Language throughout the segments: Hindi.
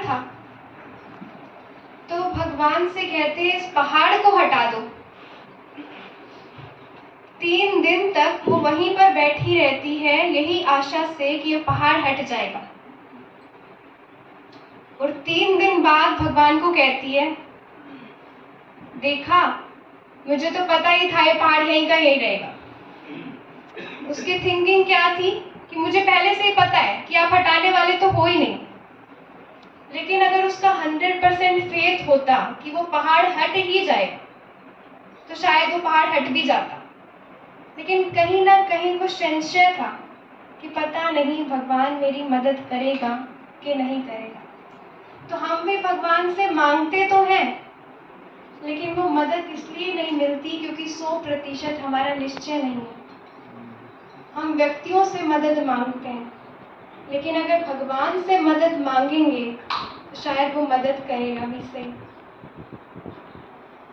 था। तो भगवान से कहते हैं इस पहाड़ को हटा दो। 3 दिन तक वो वहीं पर बैठी रहती है यही आशा से कि ये पहाड़ हट जाएगा। और 3 दिन बाद भगवान को कहती है, देखा, मुझे तो पता ही था ये पहाड़ यहीं का यहीं रहेगा। उसकी थिंकिंग क्या थी कि मुझे पहले से ही पता है कि आप हटाने वाले तो हो ही नहीं। लेकिन अगर उसका 100% फेथ होता कि वो पहाड़ हट ही जाएगा तो शायद वो पहाड़ हट भी जाता। लेकिन कहीं ना कहीं वो संशय था कि पता नहीं भगवान मेरी मदद करेगा कि नहीं करेगा। तो हम भी भगवान से मांगते तो हैं, लेकिन वो मदद इसलिए नहीं मिलती क्योंकि 100% हमारा निश्चय नहीं है। हम व्यक्तियों से मदद मांगते हैं, लेकिन अगर भगवान से मदद मांगेंगे तो शायद वो मदद करेगा भी सही।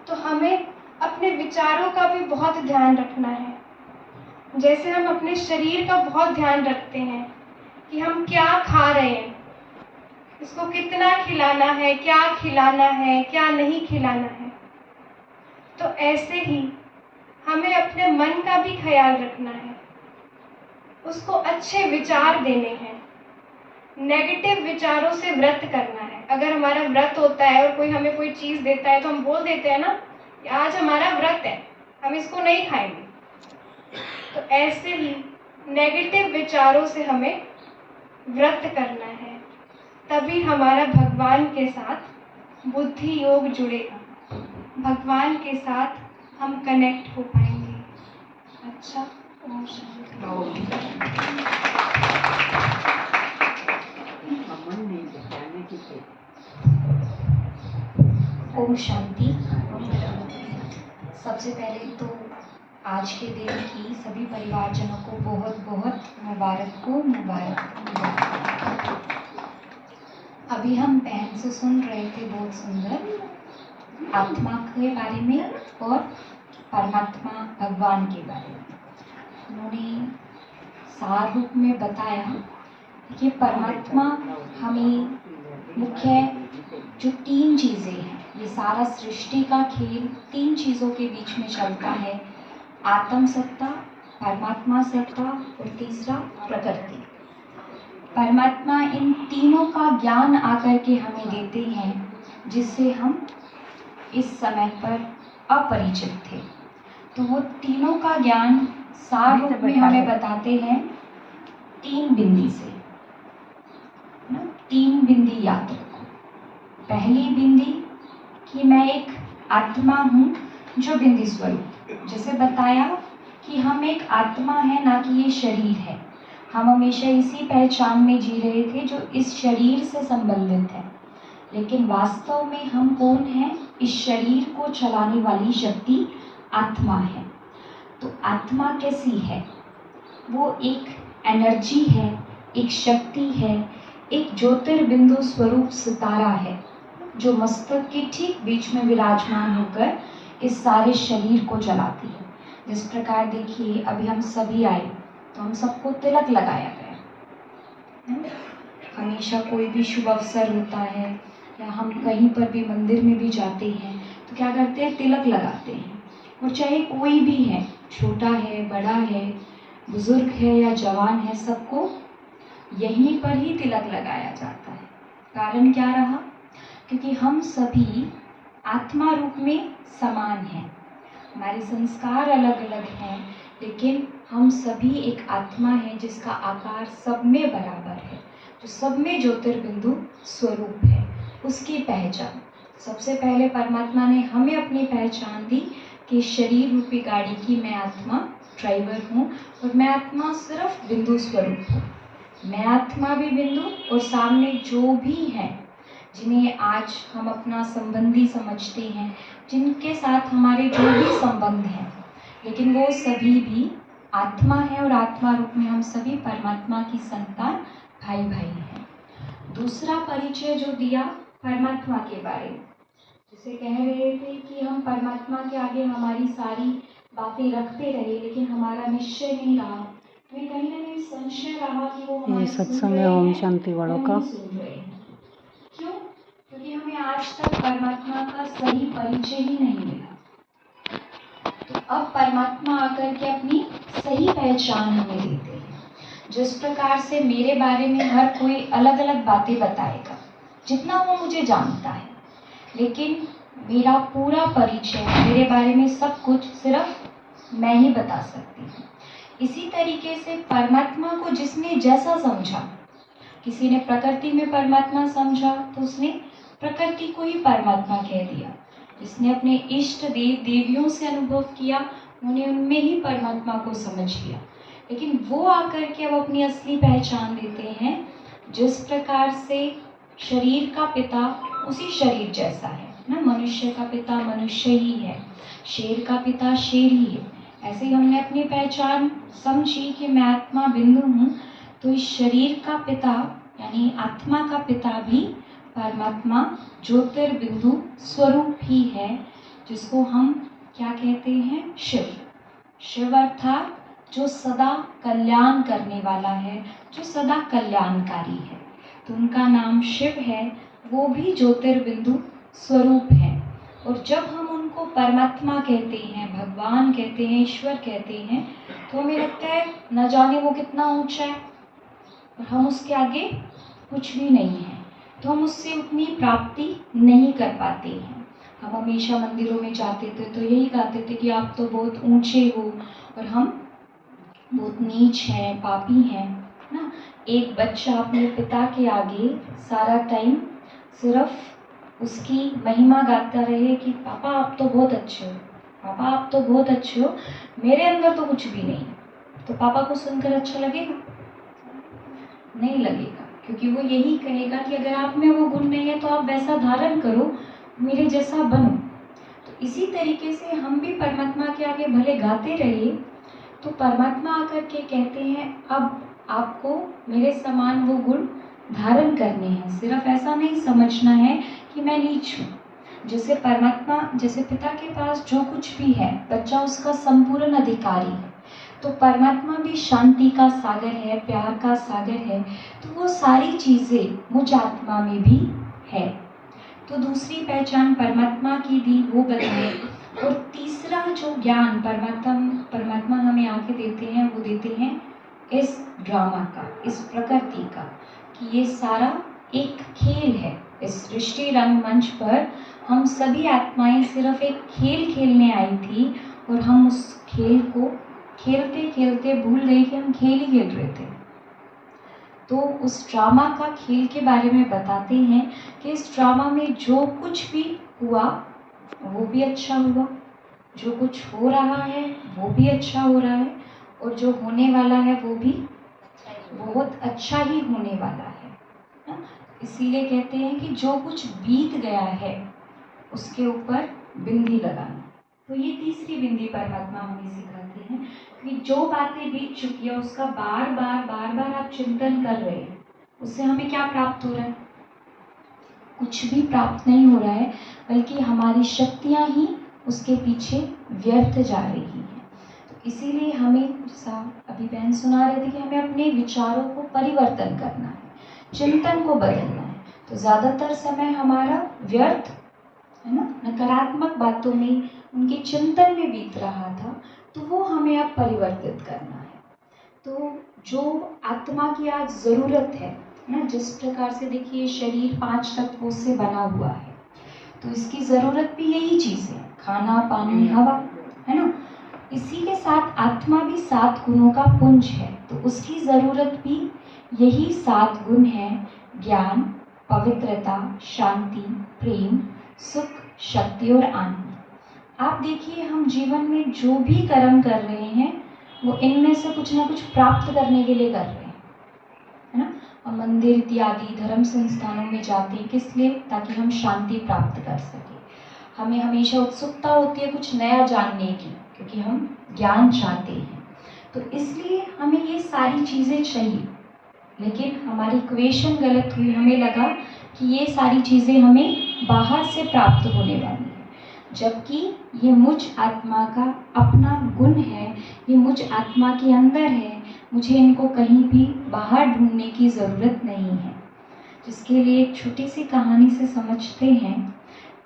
तो हमें अपने विचारों का भी बहुत ध्यान रखना है। जैसे हम अपने शरीर का बहुत ध्यान रखते हैं कि हम क्या खा रहे हैं, इसको कितना खिलाना है, क्या खिलाना है, क्या नहीं खिलाना है। तो ऐसे ही हमें अपने मन का भी ख्याल रखना है, उसको अच्छे विचार देने हैं, नेगेटिव विचारों से व्रत करना है। अगर हमारा व्रत होता है और कोई हमें कोई चीज़ देता है तो हम बोल देते हैं ना कि आज हमारा व्रत है, हम इसको नहीं खाएंगे। तो ऐसे ही नेगेटिव विचारों से हमें व्रत करना है, तभी हमारा भगवान के साथ बुद्धि योग जुड़ेगा, भगवान के साथ हम कनेक्ट हो पाएंगे। अच्छा, ओम शांति। ओम शांति। सबसे पहले तो आज के दिन की सभी परिवारजनों को बहुत बहुत मुबारक हो। अभी हम बहन से सुन रहे थे बहुत सुंदर आत्मा के बारे में और परमात्मा भगवान के बारे में। उन्होंने सार रूप में बताया कि परमात्मा हमें मुख्य जो 3 चीज़ें हैं, ये सारा सृष्टि का खेल 3 चीज़ों के बीच में चलता है, आत्म सत्ता, परमात्मा सत्ता और तीसरा प्रकृति। परमात्मा इन तीनों का ज्ञान आकर के हमें देते हैं, जिससे हम इस समय पर अपरिचित थे। तो वो तीनों का ज्ञान सार रूप में हमें बताते हैं 3 बिंदी से। 3 बिंदी याद रखो। पहली बिंदी कि मैं एक आत्मा हूँ जो बिंदी स्वरूप, जैसे बताया कि हम एक आत्मा है, ना कि ये शरीर है। हम हमेशा इसी पहचान में जी रहे थे जो इस शरीर से संबंधित है, लेकिन वास्तव में हम कौन हैं? इस शरीर को चलाने वाली शक्ति आत्मा है। तो आत्मा कैसी है? वो एक एनर्जी है, एक शक्ति है, एक ज्योतिर्बिंदु स्वरूप सितारा है जो मस्तक के ठीक बीच में विराजमान होकर इस सारे शरीर को चलाती है। जिस प्रकार देखिए अभी हम सभी आए तो हम सबको तिलक लगाया गया। हमेशा कोई भी शुभ अवसर होता है या हम कहीं पर भी मंदिर में भी जाते हैं तो क्या करते हैं? तिलक लगाते हैं। और चाहे कोई भी है, छोटा है, बड़ा है, बुजुर्ग है या जवान है, सबको यहीं पर ही तिलक लगाया जाता है। कारण क्या रहा? क्योंकि हम सभी आत्मा रूप में समान हैं। हमारे संस्कार अलग अलग हैं, लेकिन हम सभी एक आत्मा है जिसका आकार सब में बराबर है, जो सब में ज्योतिर्बिंदु स्वरूप है। उसकी पहचान सबसे पहले परमात्मा ने हमें अपनी पहचान दी कि शरीर रूपी गाड़ी की मैं आत्मा ड्राइवर हूँ और मैं आत्मा सिर्फ बिंदु स्वरूप हूँ। मैं आत्मा भी बिंदु और सामने जो भी हैं जिन्हें आज हम अपना संबंधी समझते हैं, जिनके साथ हमारे जो भी संबंध हैं, लेकिन वो सभी भी आत्मा है और आत्मा रूप में हम सभी परमात्मा की संतान भाई भाई हैं। दूसरा परिचय जो दिया परमात्मा के बारे में, जिसे कह रहे थे कि हम परमात्मा के आगे हमारी सारी बातें रखते रहे लेकिन हमारा निश्चय नहीं रहा, हमें कहीं ना कहीं संशय रहा कि वो हमारी ये सत्संग है ओम शांति वालों का। सुन रहे हैं। क्यों? आज तक परमात्मा का सही परिचय ही नहीं मिला, तो अब परमात्मा आकर के अपनी सही पहचान हमें देते हैं। जिस प्रकार से मेरे बारे में हर कोई अलग अलग बातें बताएगा, जितना वो मुझे जानता है, लेकिन मेरा पूरा परिचय, मेरे बारे में सब कुछ सिर्फ मैं ही बता सकती हूँ। इसी तरीके से परमात्मा को जिसने जैसा समझा, किसी ने प्रकृति में परमात्मा समझा तो उसने प्रकृति को ही परमात्मा कह दिया। जिसने अपने इष्ट देव देवियों से अनुभव किया, उन्हें उनमें ही परमात्मा को समझ लिया। लेकिन वो आकर के अब अपनी असली पहचान देते हैं। जिस प्रकार से शरीर का पिता उसी शरीर जैसा है ना, मनुष्य का पिता मनुष्य ही है, शेर का पिता शेर ही है। ऐसे ही हमने अपनी पहचान समझी कि मैं आत्मा बिंदु हूँ, तो इस शरीर का पिता यानी आत्मा का पिता भी परमात्मा ज्योतिर्बिंदु स्वरूप ही है, जिसको हम क्या कहते हैं, शिव। शिव अर्थात जो सदा कल्याण करने वाला है, जो सदा कल्याणकारी है, तो उनका नाम शिव है। वो भी ज्योतिर्बिंदु स्वरूप है। और जब हम उनको परमात्मा कहते हैं, भगवान कहते हैं, ईश्वर कहते हैं, तो हमें लगता है न जाने वो कितना ऊंचा है और हम उसके आगे कुछ भी नहीं है, तो हम उससे उतनी प्राप्ति नहीं कर पाते हैं। हम हमेशा मंदिरों में जाते थे तो यही कहते थे कि आप तो बहुत ऊंचे हो और हम बहुत नीच हैं, पापी हैं ना। एक बच्चा अपने पिता के आगे सारा टाइम सिर्फ उसकी महिमा गाता रहे कि पापा आप तो बहुत अच्छे हो, पापा आप तो बहुत अच्छे हो, मेरे अंदर तो कुछ भी नहीं, तो पापा को सुनकर अच्छा लगेगा? नहीं लगेगा, क्योंकि वो यही कहेगा कि अगर आप में वो गुण नहीं है तो आप वैसा धारण करो, मेरे जैसा बनो। तो इसी तरीके से हम भी परमात्मा के आगे भले गाते रहे, तो परमात्मा आकर के कहते हैं अब आपको मेरे समान वो गुण धारण करने हैं। सिर्फ ऐसा नहीं समझना है कि मैं नीच हूँ। जैसे परमात्मा, जैसे पिता के पास जो कुछ भी है, बच्चा उसका संपूर्ण अधिकारी है, तो परमात्मा भी शांति का सागर है, प्यार का सागर है, तो वो सारी चीज़ें मुझ आत्मा में भी है। तो दूसरी पहचान परमात्मा की दी वो बताए। और तीसरा जो ज्ञान परमात्मा हमें आके देते हैं, वो देते हैं इस ड्रामा का, इस प्रकृति का, कि ये सारा एक खेल है। इस सृष्टि रंगमंच पर हम सभी आत्माएं सिर्फ एक खेल खेलने आई थी और हम उस खेल को खेलते खेलते भूल गए कि हम खेल ही खेल रहे थे। तो उस ड्रामा का खेल के बारे में बताते हैं कि इस ड्रामा में जो कुछ भी हुआ वो भी अच्छा हुआ, जो कुछ हो रहा है वो भी अच्छा हो रहा है, और जो होने वाला है वो भी बहुत अच्छा ही होने वाला है ना? इसीलिए कहते हैं कि जो कुछ बीत गया है उसके ऊपर बिंदी लगाना। तो ये तीसरी बिंदी परमात्मा हमें सिखाते हैं कि जो बातें बीत चुकी है उसका बार बार आप चिंतन कर रहे हैं, उससे हमें क्या प्राप्त हो रहा है? कुछ भी प्राप्त नहीं हो रहा है, बल्कि हमारी शक्तियाँ ही उसके पीछे व्यर्थ जा रही हैं। तो इसीलिए हमें, जैसा अभी बहन सुना रहे थे, कि हमें अपने विचारों को परिवर्तन करना है, चिंतन को बदलना है। तो ज़्यादातर समय हमारा व्यर्थ है ना, नकारात्मक बातों में, उनके चिंतन में बीत रहा था, तो वो हमें अब परिवर्तित करना है। तो जो आत्मा की आज ज़रूरत है ना, जिस प्रकार से देखिए शरीर 5 तत्वों से बना हुआ है, तो इसकी ज़रूरत भी यही चीज़ है, खाना पानी हवा, है ना। इसी के साथ आत्मा भी 7 गुणों का पुंज है, तो उसकी ज़रूरत भी यही 7 गुण है: ज्ञान, पवित्रता, शांति, प्रेम, सुख, शक्ति और आनंद। आप देखिए हम जीवन में जो भी कर्म कर रहे हैं वो इनमें से कुछ ना कुछ प्राप्त करने के लिए कर रहे हैं, है ना। और मंदिर इत्यादि धर्म संस्थानों में जाते हैं किस लिए? ताकि हम शांति प्राप्त कर सकें। हमें हमेशा उत्सुकता होती है कुछ नया जानने की, क्योंकि हम ज्ञान चाहते हैं, तो इसलिए हमें ये सारी चीज़ें चाहिए। लेकिन हमारी इक्वेशन गलत हुई, हमें लगा कि ये सारी चीज़ें हमें बाहर से प्राप्त होने वाली है, जबकि ये मुझ आत्मा का अपना गुण है, ये मुझ आत्मा के अंदर है, मुझे इनको कहीं भी बाहर ढूंढने की ज़रूरत नहीं है। जिसके लिए एक छोटी सी कहानी से समझते हैं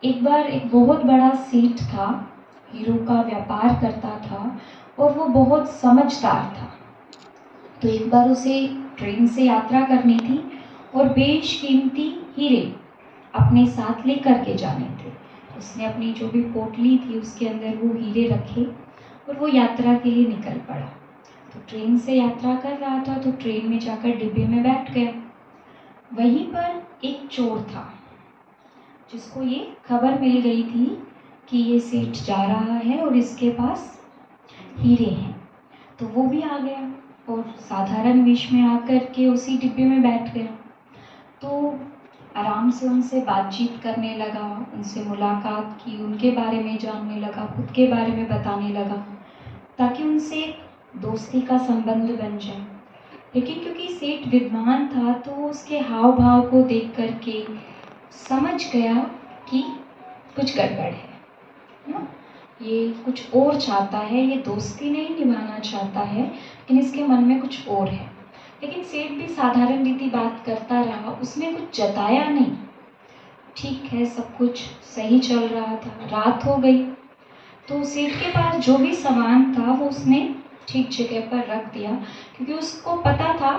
एक बार एक बहुत बड़ा सेठ था, हीरो का व्यापार करता था और वो बहुत समझदार था। तो एक बार उसे ट्रेन से यात्रा करनी थी और बेशकीमती हीरे अपने साथ लेकर के जाने थे। उसने अपनी जो भी पोटली थी उसके अंदर वो हीरे रखे और वो यात्रा के लिए निकल पड़ा। तो ट्रेन से यात्रा कर रहा था तो ट्रेन में जाकर डिब्बे में बैठ गया। वहीं पर एक चोर था जिसको ये खबर मिल गई थी कि ये सेठ जा रहा है और इसके पास हीरे हैं। तो वो भी आ गया और साधारण वेश में आकर के उसी डिब्बे में बैठ गया। तो आराम से उनसे बातचीत करने लगा, उनसे मुलाकात की, उनके बारे में जानने लगा, खुद के बारे में बताने लगा ताकि उनसे एक दोस्ती का संबंध बन जाए। लेकिन क्योंकि सेठ विद्वान था तो उसके हाव भाव को देख करके समझ गया कि कुछ गड़बड़ है ना, ये कुछ और चाहता है, ये दोस्ती नहीं निभाना चाहता है, लेकिन इसके मन में कुछ और है। लेकिन सेठ भी साधारण रीति बात करता रहा, उसने कुछ जताया नहीं। ठीक है, सब कुछ सही चल रहा था। रात हो गई तो सेठ के पास जो भी सामान था वो उसने ठीक जगह पर रख दिया, क्योंकि उसको पता था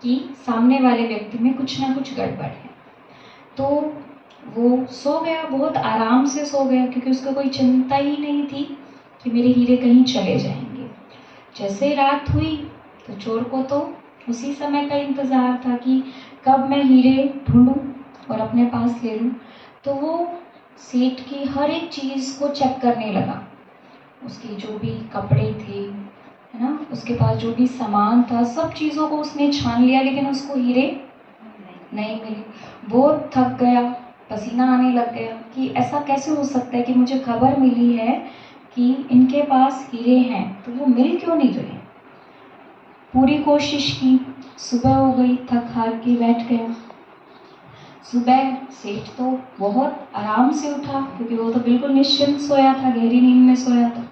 कि सामने वाले व्यक्ति में कुछ ना कुछ गड़बड़ है। तो वो सो गया, बहुत आराम से सो गया, क्योंकि उसको कोई चिंता ही नहीं थी कि मेरे हीरे कहीं चले जाएंगे। जैसे ही रात हुई तो चोर को तो उसी समय का इंतज़ार था कि कब मैं हीरे ढूंढूं और अपने पास ले लूं। तो वो सेठ की हर एक चीज़ को चेक करने लगा, उसके जो भी कपड़े थे, है ना, उसके पास जो भी सामान था, सब चीज़ों को उसने छान लिया, लेकिन उसको हीरे नहीं मिले। बहुत थक गया, पसीना आने लग गया कि ऐसा कैसे हो सकता है कि मुझे खबर मिली है कि इनके पास हीरे हैं तो वो मिल क्यों नहीं रहे। पूरी कोशिश की, सुबह हो गई, थक हार के बैठ गया। सुबह सेठ तो बहुत आराम से उठा, क्योंकि वो तो बिल्कुल निश्चिंत सोया था, गहरी नींद में सोया था।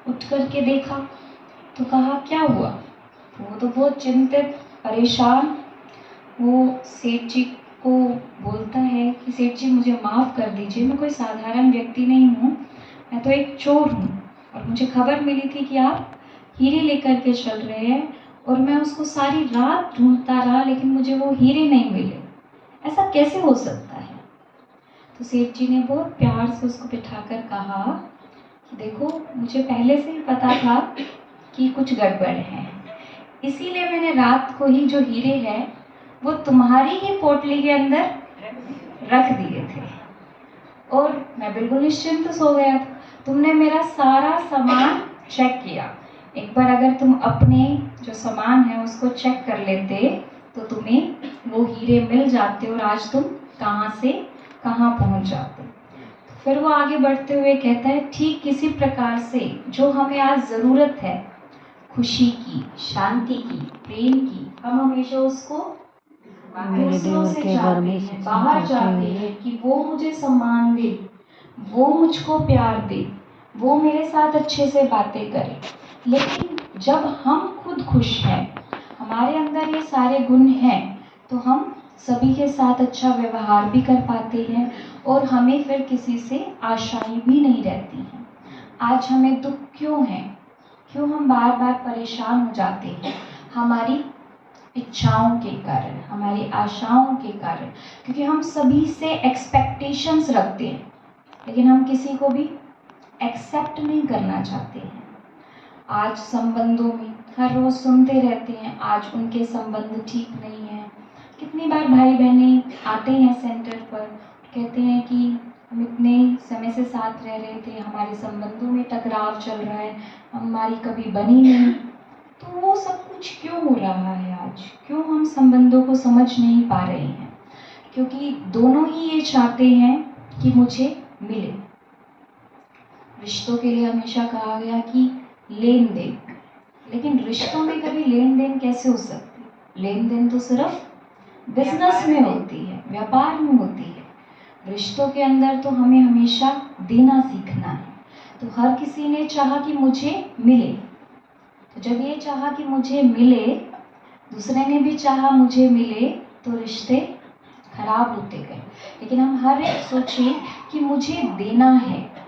उठ करके देखा तो कहा क्या हुआ। वो तो बहुत चिंतित, परेशान। वो सेठ जी को बोलता है कि सेठ जी मुझे माफ़ कर दीजिए, मैं कोई साधारण व्यक्ति नहीं हूँ, मैं तो एक चोर हूँ और मुझे खबर मिली थी कि आप हीरे लेकर के चल रहे हैं और मैं उसको सारी रात ढूंढता रहा, लेकिन मुझे वो हीरे नहीं मिले। ऐसा कैसे हो सकता है। तो सेठ जी ने बहुत प्यार से उसको बिठाकर कहा कि देखो, मुझे पहले से ही पता था कि कुछ गड़बड़ है, इसीलिए मैंने रात को ही जो हीरे हैं वो तुम्हारी ही पोटली के अंदर रख दिए थे और मैं बिल्कुल निश्चिंत सो गया था। तुमने मेरा सारा सामान चेक किया, एक बार अगर तुम अपने जो सामान है उसको चेक कर लेते तो तुम्हें वो हीरे मिल जाते और आज तुम कहाँ से कहाँ पहुँच जाते। फिर वो आगे बढ़ते हुए कहता है, ठीक किसी प्रकार से जो हमें आज ज़रूरत है, खुशी की, शांति की, प्रेम की, हम हमेशा उसको दूसरों से चाहते हैं, बाहर चाहते हैं कि वो मुझे सम्मान दे, वो मुझको प्यार दे, वो मेरे साथ अच्छे से बातें करे। लेकिन जब हम खुद खुश हैं, हमारे अंदर ये सारे गुण हैं, तो हम सभी के साथ अच्छा व्यवहार भी कर पाते हैं और हमें फिर किसी से आशाएं भी नहीं रहती हैं। आज हमें दुख क्यों है, क्यों हम बार बार परेशान हो जाते हैं, हमारी इच्छाओं के कारण, हमारी आशाओं के कारण, क्योंकि हम सभी से एक्सपेक्टेशंस रखते हैं, लेकिन हम किसी को भी एक्सेप्ट नहीं करना चाहते हैं। आज संबंधों में हर रोज़ सुनते रहते हैं, आज उनके संबंध ठीक नहीं है। कितनी बार भाई बहनें आते हैं सेंटर पर, कहते हैं कि हम इतने समय से साथ रह रहे थे, हमारे संबंधों में टकराव चल रहा है, हमारी कभी बनी नहीं। तो वो सब कुछ क्यों हो रहा है आज, क्यों हम संबंधों को समझ नहीं पा रहे हैं, क्योंकि दोनों ही ये चाहते हैं कि मुझे मिले। रिश्तों के लिए हमेशा कहा गया कि लेन देन, लेकिन रिश्तों में कभी लेन देन कैसे हो सकती है। लेन देन तो सिर्फ बिजनेस में होती है, व्यापार में होती है। रिश्तों के अंदर तो हमें हमेशा देना सीखना है। तो हर किसी ने चाहा कि मुझे मिले, तो जब ये चाहा कि मुझे मिले, दूसरे ने भी चाहा मुझे मिले, तो रिश्ते खराब होते गए। लेकिन हम हर एक सोचें कि मुझे देना है,